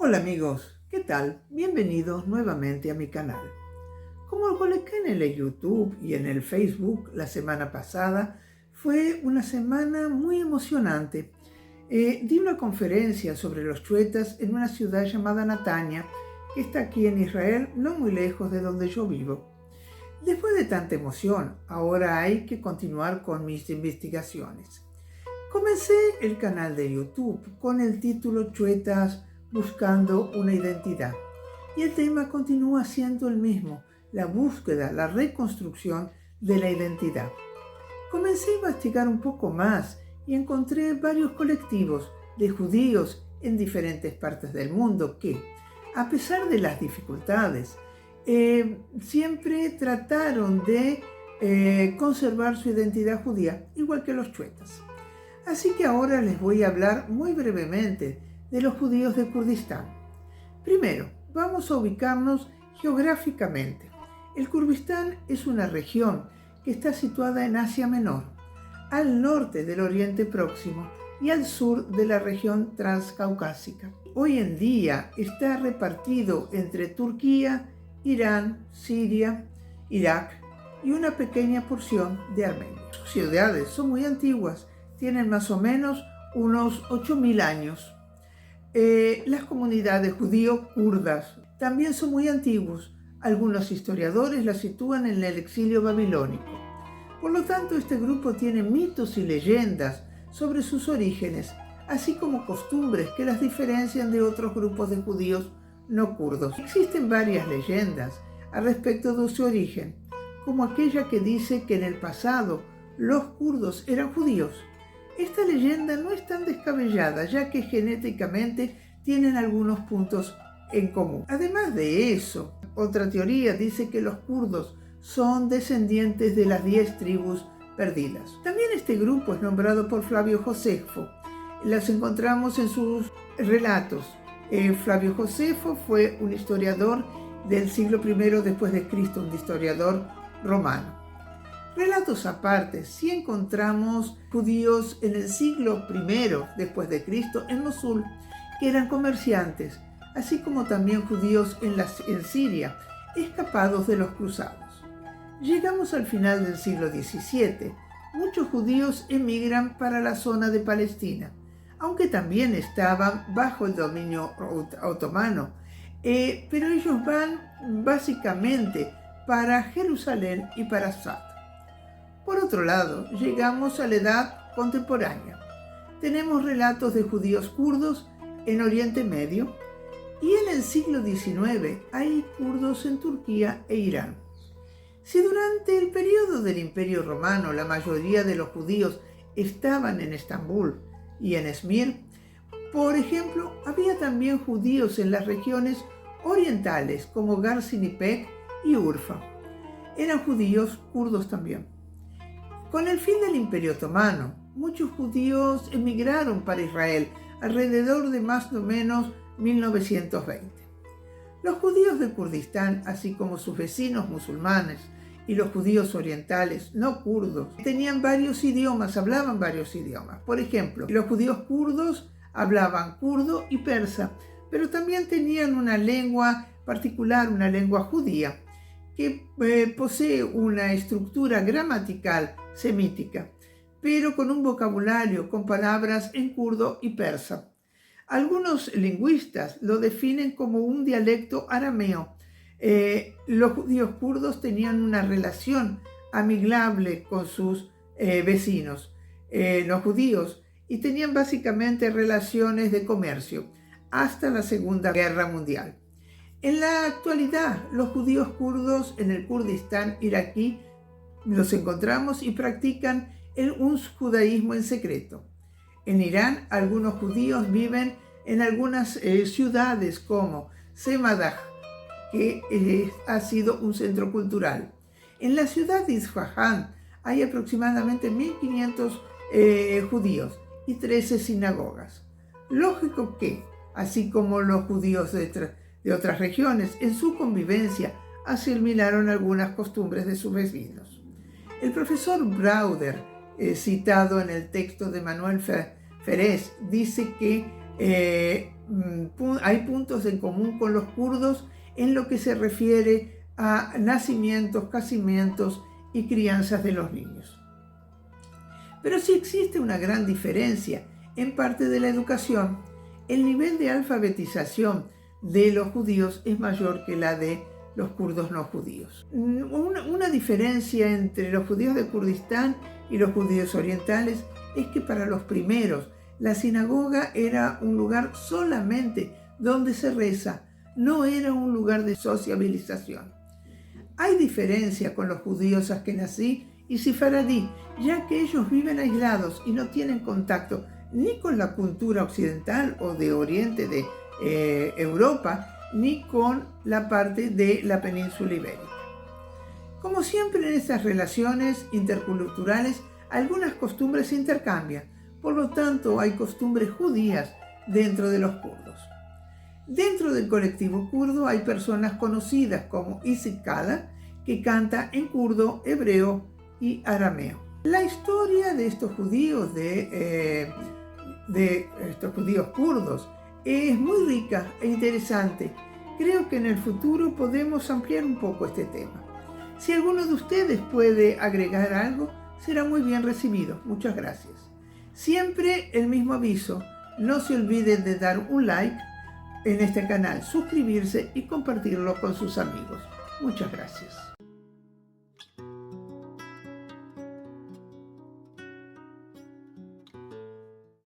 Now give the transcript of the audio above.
Hola amigos, ¿qué tal? Bienvenidos nuevamente a mi canal. Como lo coloqué en el YouTube y en el Facebook la semana pasada, fue una semana muy emocionante. Di una conferencia sobre los chuetas en una ciudad llamada Natania, que está aquí en Israel, no muy lejos de donde yo vivo. Después de tanta emoción, ahora hay que continuar con mis investigaciones. Comencé el canal de YouTube con el título Chuetas buscando una identidad. Y el tema continúa siendo el mismo, la búsqueda, la reconstrucción de la identidad. Comencé a investigar un poco más y encontré varios colectivos de judíos en diferentes partes del mundo que, a pesar de las dificultades, siempre trataron de conservar su identidad judía, igual que los chuetas. Así que ahora les voy a hablar muy brevemente de los judíos de Kurdistán. Primero, vamos a ubicarnos geográficamente. El Kurdistán es una región que está situada en Asia Menor, al norte del Oriente Próximo y al sur de la región transcaucásica. Hoy en día está repartido entre Turquía, Irán, Siria, Irak y una pequeña porción de Armenia. Sus ciudades son muy antiguas, tienen más o menos unos 8.000 años. Las comunidades judío-kurdas también son muy antiguos. Algunos historiadores las sitúan en el exilio babilónico. Por lo tanto, este grupo tiene mitos y leyendas sobre sus orígenes, así como costumbres que las diferencian de otros grupos de judíos no kurdos. Existen varias leyendas al respecto de su origen, como aquella que dice que en el pasado los kurdos eran judíos. Esta leyenda no es tan descabellada, ya que genéticamente tienen algunos puntos en común. Además de eso, otra teoría dice que los kurdos son descendientes de las 10 tribus perdidas. También este grupo es nombrado por Flavio Josefo. Las encontramos en sus relatos. Flavio Josefo fue un historiador del siglo I después de Cristo, un historiador romano. Relatos aparte, sí encontramos judíos en el siglo I después de Cristo en Mosul, que eran comerciantes, así como también judíos en Siria, escapados de los cruzados. Llegamos al final del siglo XVII. Muchos judíos emigran para la zona de Palestina, aunque también estaban bajo el dominio otomano, pero ellos van básicamente para Jerusalén y para Safed. Por otro lado, llegamos a la edad contemporánea. Tenemos relatos de judíos kurdos en Oriente Medio y en el siglo XIX hay kurdos en Turquía e Irán. Si durante el periodo del Imperio Romano la mayoría de los judíos estaban en Estambul y en Esmir, por ejemplo, había también judíos en las regiones orientales como Gaziantep y Urfa. Eran judíos kurdos también. Con el fin del Imperio Otomano, muchos judíos emigraron para Israel alrededor de más o menos 1920. Los judíos de Kurdistán, así como sus vecinos musulmanes y los judíos orientales no kurdos, tenían varios idiomas, hablaban varios idiomas. Por ejemplo, los judíos kurdos hablaban kurdo y persa, pero también tenían una lengua particular, una lengua judía, que posee una estructura gramatical semítica, pero con un vocabulario con palabras en kurdo y persa. Algunos lingüistas lo definen como un dialecto arameo. Los judíos kurdos tenían una relación amigable con sus vecinos, los judíos, y tenían básicamente relaciones de comercio hasta la Segunda Guerra Mundial. En la actualidad, los judíos kurdos en el Kurdistán iraquí los encontramos y practican un judaísmo en secreto. En Irán, algunos judíos viven en algunas ciudades como Semadaj, que ha sido un centro cultural. En la ciudad de Isfahan hay aproximadamente 1.500 judíos y 13 sinagogas. Lógico que, así como los judíos de otras regiones, en su convivencia asimilaron algunas costumbres de sus vecinos. El profesor Brauder, citado en el texto de Manuel Ferez, dice que hay puntos en común con los kurdos en lo que se refiere a nacimientos, casamientos y crianzas de los niños. Pero sí existe una gran diferencia en parte de la educación. El nivel de alfabetización de los judíos es mayor que la de los kurdos no judíos. Una diferencia entre los judíos de Kurdistán y los judíos orientales es que para los primeros la sinagoga era un lugar solamente donde se reza, no era un lugar de sociabilización. Hay diferencia con los judíos askenazí y sefaradí, ya que ellos viven aislados y no tienen contacto ni con la cultura occidental o de Oriente de Europa, ni con la parte de la península ibérica. Como siempre en estas relaciones interculturales, algunas costumbres se intercambian, por lo tanto hay costumbres judías dentro de los kurdos. Dentro del colectivo kurdo hay personas conocidas como Isik Kala, que canta en kurdo, hebreo y arameo. La historia de estos judíos, de estos judíos kurdos, es muy rica e interesante. Creo que en el futuro podemos ampliar un poco este tema. Si alguno de ustedes puede agregar algo, será muy bien recibido. Muchas gracias. Siempre el mismo aviso. No se olviden de dar un like en este canal, suscribirse y compartirlo con sus amigos. Muchas gracias.